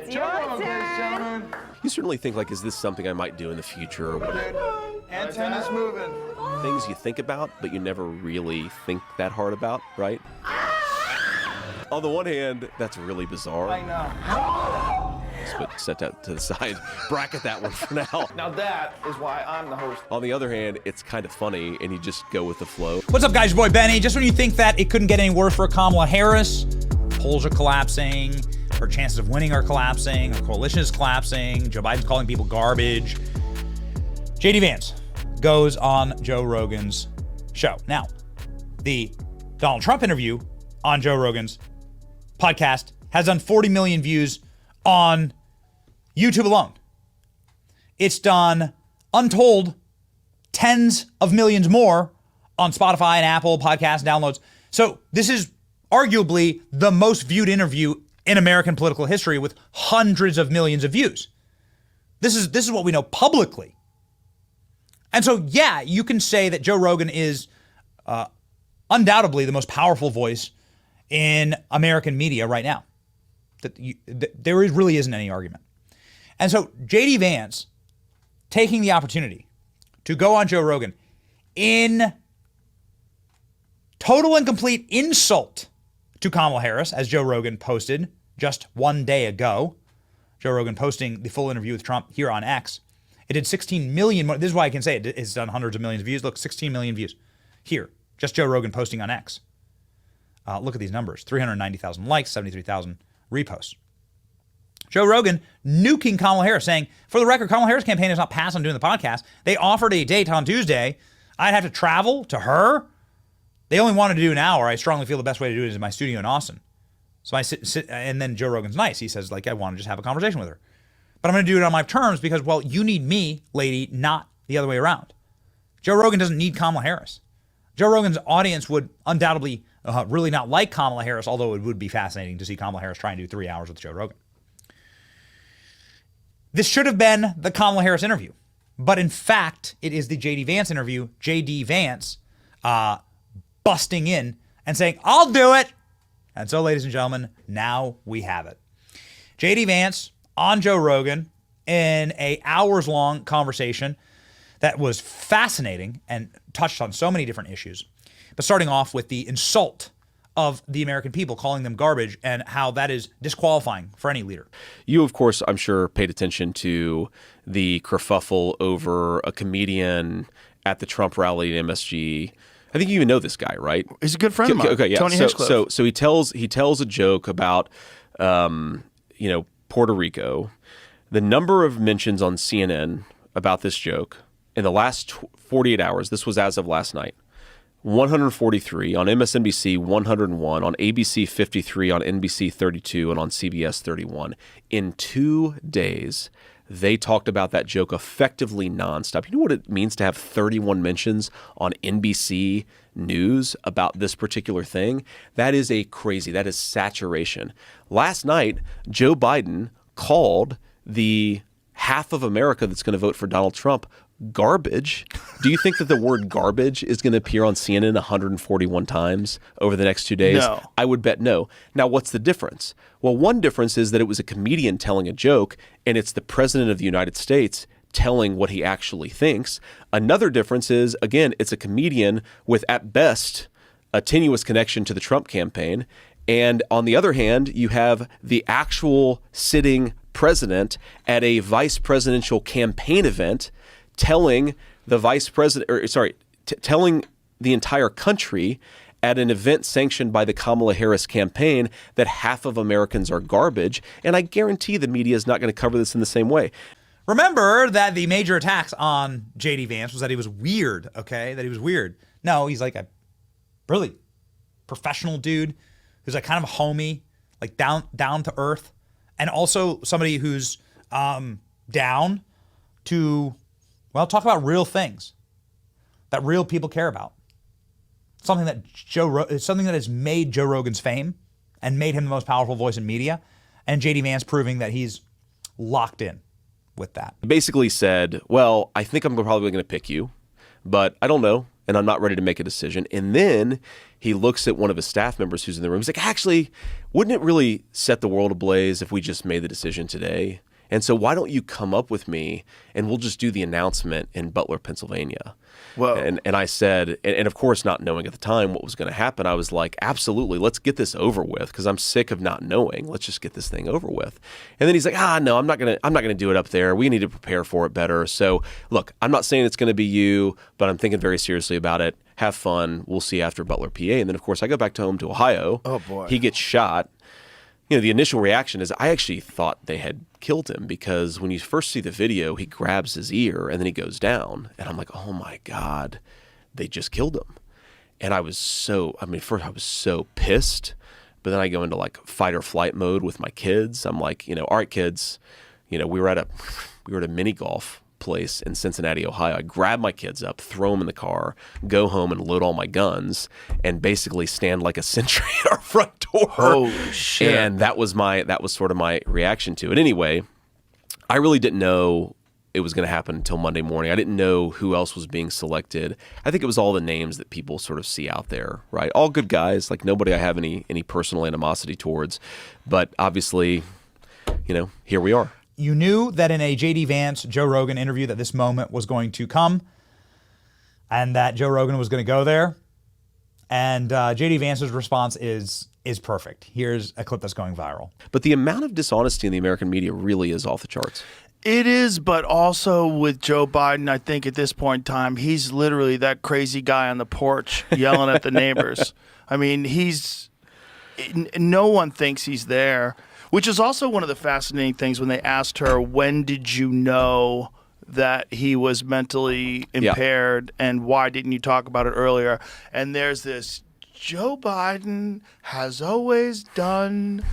It's your turn. You certainly think, like, is this something I might do in the future? Antenna's moving. Things you think about, but you never really think that hard about, right? On the one hand, that's really bizarre. I know. But set that to the side. Bracket that one for now. Now that is why I'm the host. On the other hand, it's kind of funny, and you just go with the flow. What's up, guys? Your boy Benny. Just when you think that it couldn't get any worse for Kamala Harris, polls are collapsing, her chances of winning are collapsing, her coalition is collapsing, Joe Biden's calling people garbage. JD Vance goes on Joe Rogan's show. Now, the Donald Trump interview on Joe Rogan's podcast has done 40 million views on YouTube alone. It's done untold tens of millions more on Spotify and Apple podcast downloads. So this is arguably the most viewed interview in American political history with hundreds of millions of views. This is what we know publicly. And so, yeah, you can say that Joe Rogan is undoubtedly the most powerful voice in American media right now. There really isn't any argument. And so JD Vance taking the opportunity to go on Joe Rogan in total and complete insult to Kamala Harris, as Joe Rogan posted just one day ago. Joe Rogan posting the full interview with Trump here on X. It did 16 million more. This is why I can say it's done hundreds of millions of views. Look, 16 million views here. Just Joe Rogan posting on X. Look at these numbers. 390,000 likes, 73,000 reposts. Joe Rogan nuking Kamala Harris, saying, for the record, Kamala Harris campaign has not passed on doing the podcast. They offered a date on Tuesday. I'd have to travel to her. They only wanted to do an hour. I strongly feel the best way to do it is in my studio in Austin. So I sit, and then Joe Rogan's nice. He says, like, I want to just have a conversation with her. But I'm going to do it on my terms because, well, you need me, lady, not the other way around. Joe Rogan doesn't need Kamala Harris. Joe Rogan's audience would undoubtedly really not like Kamala Harris, although it would be fascinating to see Kamala Harris try and do 3 hours with Joe Rogan. This should have been the Kamala Harris interview, but in fact, it is the JD Vance interview. JD Vance busting in and saying, I'll do it. And so, ladies and gentlemen, now we have it. JD Vance on Joe Rogan in a hours-long conversation that was fascinating and touched on so many different issues. But starting off with the insult of the American people, calling them garbage, and how that is disqualifying for any leader. You, of course, I'm sure, paid attention to the kerfuffle over a comedian at the Trump rally at MSG. I think you even know this guy, right? He's a good friend of mine. Okay, yeah. Tony Hinchcliffe. So he tells a joke about Puerto Rico. The number of mentions on CNN about this joke in the last 48 hours, this was as of last night, 143, on MSNBC 101, on ABC 53, on NBC 32, and on CBS 31. In 2 days, they talked about that joke effectively nonstop. You know what it means to have 31 mentions on NBC News about this particular thing? That is that is saturation. Last night, Joe Biden called the half of America that's going to vote for Donald Trump garbage. Do you think that the word garbage is going to appear on CNN 141 times over the next 2 days? No. I would bet no. Now, what's the difference? Well, one difference is that it was a comedian telling a joke, and it's the president of the United States telling what he actually thinks. Another difference is, again, it's a comedian with, at best, a tenuous connection to the Trump campaign. And on the other hand, you have the actual sitting president at a vice presidential campaign event telling the telling the entire country at an event sanctioned by the Kamala Harris campaign that half of Americans are garbage. And I guarantee the media is not going to cover this in the same way. Remember that the major attacks on JD Vance was that he was weird, okay? That he was weird. No, he's like a really professional dude who's like kind of a homie, like down to earth, and also somebody who's down to, well, talk about real things that real people care about. Something that has made Joe Rogan's fame and made him the most powerful voice in media, and JD Vance proving that he's locked in with that. Basically said, well, I think I'm probably going to pick you, but I don't know. and I'm not ready to make a decision. And then he looks at one of his staff members who's in the room. He's like, actually, wouldn't it really set the world ablaze if we just made the decision today? And so why don't you come up with me and we'll just do the announcement in Butler, Pennsylvania. Whoa. And I said, and of course, not knowing at the time what was going to happen, I was like, absolutely, let's get this over with because I'm sick of not knowing. Let's just get this thing over with. And then he's like, no, I'm not gonna do it up there. We need to prepare for it better. So look, I'm not saying it's going to be you, but I'm thinking very seriously about it. Have fun. We'll see after Butler, PA. And then of course I go back home to Ohio. Oh boy. He gets shot. You know, the initial reaction is I actually thought they had killed him because when you first see the video, he grabs his ear and then he goes down. And I'm like, oh my God, they just killed him. And I was first I was so pissed, but then I go into like fight or flight mode with my kids. I'm like, all right, kids, we were at a mini golf place in Cincinnati, Ohio. I grab my kids up, throw them in the car, go home and load all my guns and basically stand like a sentry at our front door. Holy shit. And that was sort of my reaction to it. Anyway, I really didn't know it was going to happen until Monday morning. I didn't know who else was being selected. I think it was all the names that people sort of see out there, right? All good guys, like nobody I have any personal animosity towards. But obviously, here we are. You knew that in a JD Vance, Joe Rogan interview that this moment was going to come and that Joe Rogan was going to go there. And JD Vance's response is perfect. Here's a clip that's going viral. But the amount of dishonesty in the American media really is off the charts. It is, but also with Joe Biden, I think at this point in time, he's literally that crazy guy on the porch yelling at the neighbors. I mean, no one thinks he's there. Which is also one of the fascinating things when they asked her, when did you know that he was mentally impaired and why didn't you talk about it earlier? And there's this, Joe Biden has always done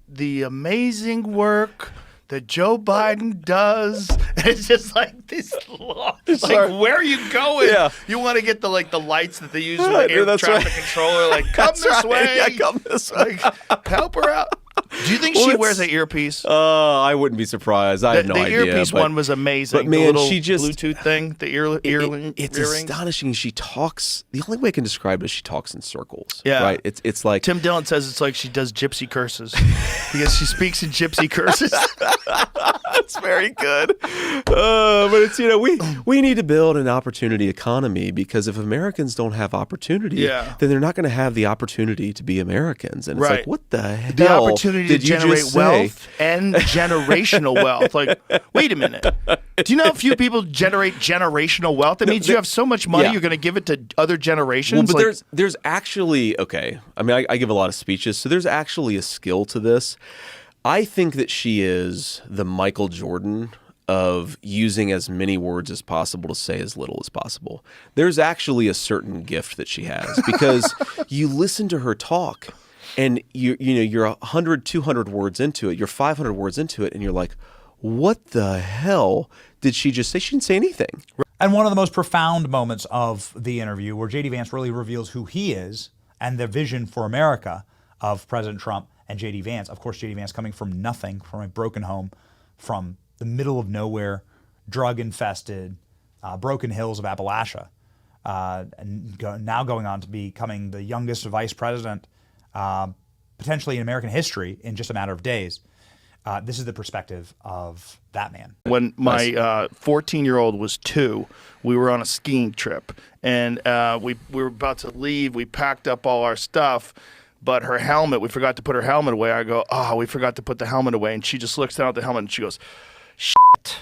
the amazing work that Joe Biden does. It's just like this, where are you going? Yeah. You want to get the lights that they use for the air traffic controller, like come this way. Yeah, come this way. Like, help her out. Do you think she wears an earpiece? I wouldn't be surprised. I have no idea. The earpiece one was amazing. But man, the little she just Bluetooth thing, the earring. It's astonishing. She talks. The only way I can describe it is she talks in circles. Yeah, right. It's like Tim Dillon says it's like she does gypsy curses because she speaks in gypsy curses. That's very good. But it's we need to build an opportunity economy because if Americans don't have opportunity, then they're not going to have the opportunity to be Americans. And it's like, what the hell? The opportunity to generate wealth say? And generational wealth. Like, wait a minute. Do you know how few people generate generational wealth? That means you have so much money, you're going to give it to other generations. Well, but there's actually, okay. I mean, I give a lot of speeches, so there's actually a skill to this. I think that she is the Michael Jordan of using as many words as possible to say as little as possible. There's actually a certain gift that she has because you listen to her talk and you're 100, 200 words into it, you're 500 words into it, and you're like, what the hell did she just say? She didn't say anything. And one of the most profound moments of the interview where JD Vance really reveals who he is and the vision for America of President Trump and JD Vance. Of course, JD Vance coming from nothing, from a broken home, from the middle of nowhere, drug-infested, broken hills of Appalachia, and now going on to becoming the youngest vice president, potentially in American history, in just a matter of days. This is the perspective of that man. When my 14-year-old was 2, we were on a skiing trip, and we were about to leave. We packed up all our stuff, but her helmet, we forgot to put her helmet away. I go, we forgot to put the helmet away. And she just looks down at the helmet and she goes, shit.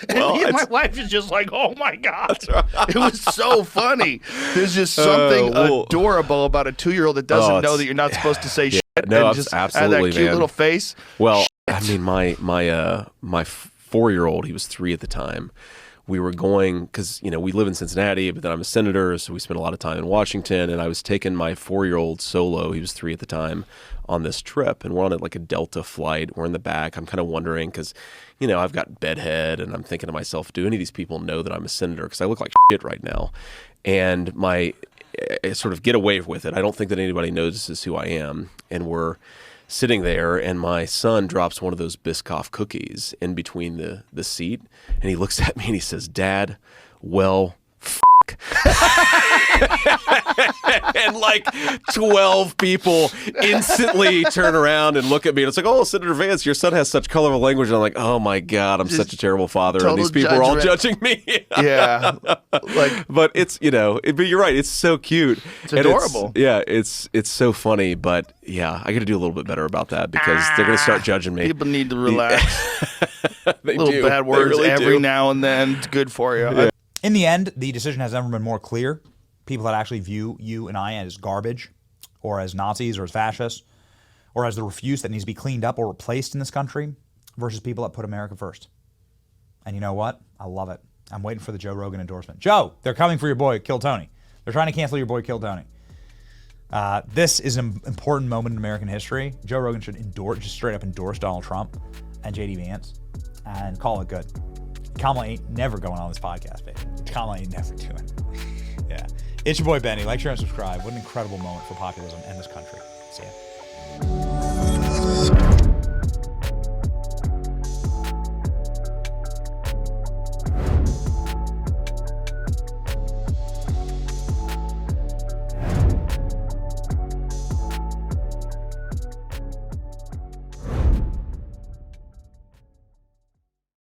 And my wife is just like, oh my God. Right. It was so funny. There's just something adorable about a 2-year-old that doesn't know that you're not supposed to say shit. No, and just absolutely, that cute little face. Well, shit. I mean, my 4-year-old, he was 3 at the time. We were going, because, we live in Cincinnati, but then I'm a senator, so we spent a lot of time in Washington, and I was taking my 4-year-old solo, he was 3 at the time, on this trip, and we're on a Delta flight. We're in the back. I'm kind of wondering, because, I've got bedhead, and I'm thinking to myself, do any of these people know that I'm a senator? Because I look like shit right now. And I sort of get away with it. I don't think that anybody notices who I am, and we're sitting there, and my son drops one of those Biscoff cookies in between the seat, and he looks at me and he says, Dad, well, and like 12 people instantly turn around and look at me. And it's like, oh, Senator Vance, your son has such colorful language. And I'm like, oh my God, I'm such a terrible father. And total these people are all judgment. judging me. Yeah. Like, But it's, but you're right. It's so cute. It's adorable. It's so funny. But yeah, I got to do a little bit better about that because they're going to start judging me. people need to relax. They Little do. bad They words really every do. now and then. It's good for you. In the end, the decision has never been more clear. People that actually view you and I as garbage, or as Nazis, or as fascists, or as the refuse that needs to be cleaned up or replaced in this country, versus people that put America first. And you know what? I love it. I'm waiting for the Joe Rogan endorsement. Joe, they're coming for your boy, Kill Tony. They're trying to cancel your boy, Kill Tony. This is an important moment in American history. Joe Rogan should just straight up endorse Donald Trump and JD Vance and call it good. Kamala ain't never going on this podcast, baby. Kamala ain't never doing it. Yeah. It's your boy, Benny. Like, share, and subscribe. What an incredible moment for populism and this country. See ya.